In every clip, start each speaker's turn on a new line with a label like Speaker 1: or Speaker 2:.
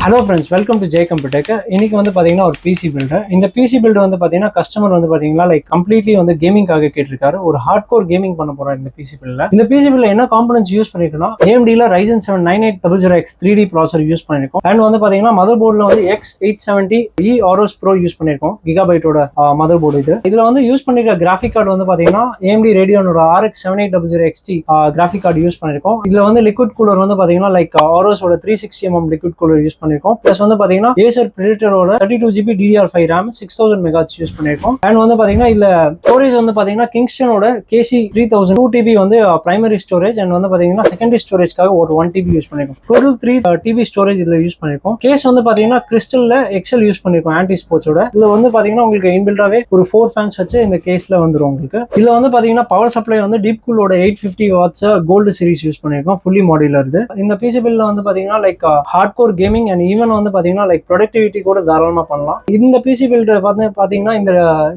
Speaker 1: Hello friends, welcome to J Computer. இன்னைக்கு வந்து பாத்தீங்கன்னா ஒரு PC builder. இந்த PC builder வந்து பாத்தீங்கன்னா கஸ்டமர் வந்து பாத்தீங்கன்னா லைக் கம்ப்ளீட்லி வந்து கேமிங்காக கேட்டிருக்காரு. ஒரு ஹார்ட்கோர் கேமிங் பண்ண போறாரு இந்த PC builder. இந்த PC builder என்ன காம்போனன்ட்ஸ் யூஸ் பண்ணிருக்கோம்னா AMD ல Ryzen 7 9800X 3D processor use பண்ணிருக்கோம். அண்ட் வந்து பாத்தீங்கன்னா மதர் போர்ட்ல வந்து X870E Aorus Pro யூஸ் பண்ணிருக்கோம். கிகாபைட்டோட மதர் போர்டு இது. இதுல வந்து யூஸ் பண்ணிருக்க கிராஃபிக் கார்டு வந்து பாத்தீங்கன்னா AMD Radeonோட RX 7800XT graphic card use பண்ணிருக்கோம். இதுல வந்து லிக்விட் கூலர் வந்து பாத்தீங்கன்னா லைக் Aorusோட 360mm லிக்விட் கூலர் யூஸ் பண்ணிருக்கோம். பிளஸ் வந்து பாத்தீங்கன்னா Acer Predatorோட 32GB DDR5 RAM 6000 MHz use பண்ணிருக்கோம். அண்ட் வந்து பாத்தீங்கன்னா இல்ல ஸ்டோரேஜ் வந்து பாத்தீங்கன்னா கிங்ஸ்டனோட KC3000 2TB வந்து பிரைமரி ஸ்டோரேஜ் அண்ட் வந்து பாத்தீங்கன்னா செகண்டரி ஸ்டோரேஜ்க்காக ஒரு 1TB யூஸ் பண்ணிருக்கோம். டோட்டல் 3TB ஸ்டோரேஜ் இதுல யூஸ் பண்ணிருக்கோம். கேஸ் வந்து பாத்தீங்கன்னா கிறிஸ்டல்ல எக்ஸல் யூஸ் பண்ணிருக்கோம் ஆன்டி ஸ்போர்ட்ஸோட. இதுல வந்து பாத்தீங்கன்னா உங்களுக்கு இன்பில்டாவே ஒரு 4 ஃபேன்ஸ் வச்சு இந்த கேஸ்ல வந்துரும் உங்களுக்கு. இதுல வந்து பாத்தீங்கன்னா பவர் சப்ளை வந்து டீப் கூலோட 850 வாட்ஸ் கோல்டு சீரிஸ் யூஸ் பண்ணிருக்கோம். ஃபுல்லி மாடுலர் இது. இந்த PC பில்ல வந்து பாத்தீங்கன்னா like hard core gaming and even வந்து பாத்தீங்கன்னா லைக் ப்ரொடக்டிவிட்டி கூட தாராளமா பண்ணலாம். இந்த PC பில்ட் வந்து பாத்தீங்கன்னா இந்த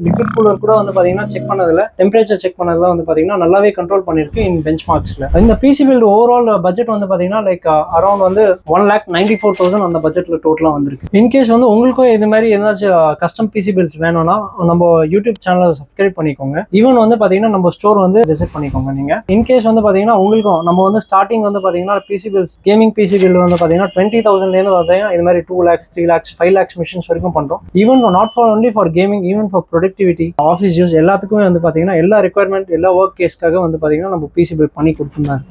Speaker 1: லிக்விட் கூலர் கூட வந்து பாத்தீங்கன்னா செக் பண்ணதுல டெம்பரேச்சர் செக் பண்ணதுல வந்து பாத்தீங்கன்னா நல்லாவே கண்ட்ரோல் பண்ணிருக்கு இன் பெஞ்ச்மார்க்ஸ்ல. இந்த PC பில்ட் ஓவரால் பட்ஜெட் வந்து பாத்தீங்கன்னா லைக் அரௌண்ட் வந்து 1,94,000 அந்த பட்ஜெட்ல டோட்டலா வந்திருக்கு. இன்கேஸ் வந்து உங்களுக்கும் இது மாதிரி ஏதாச்சும் கஸ்டம் PC பில்ட்ஸ் வேணும்னா நம்ம யூடியூப் சேனலை சப்ஸ்கிரைப் பண்ணிக்கோங்க. ஈவன் வந்து பாத்தீங்கன்னா நம்ம ஸ்டோர் வந்து விசிட் பண்ணிக்கோங்க நீங்க. இன்கேஸ் வந்து பாத்தீங்கன்னா உங்களுக்கும் நம்ம வந்து ஸ்டார்டிங் வந்து பாத்தீங்கன்னா PC builds gaming PC build வந்து பாத்தீங்கன்னா 20,000ல இருந்து பாத்தீங்கன்னா இது மாதிரி 2 lakhs 3 lakhs 5 lakhs மிஷின்ஸ் வரைக்கும் பண்றோம். Even not for only for gaming, even for productivity, office use எல்லாத்துக்குமே வந்து பாத்தீங்கன்னா எல்லா ரெக்குயர்மெண்ட் எல்லா ஒர்க் கேஸ்க்காக வந்து பாத்தீங்கன்னா நம்ம PC பில் பண்ணி கொடுத்துருந்தாரு.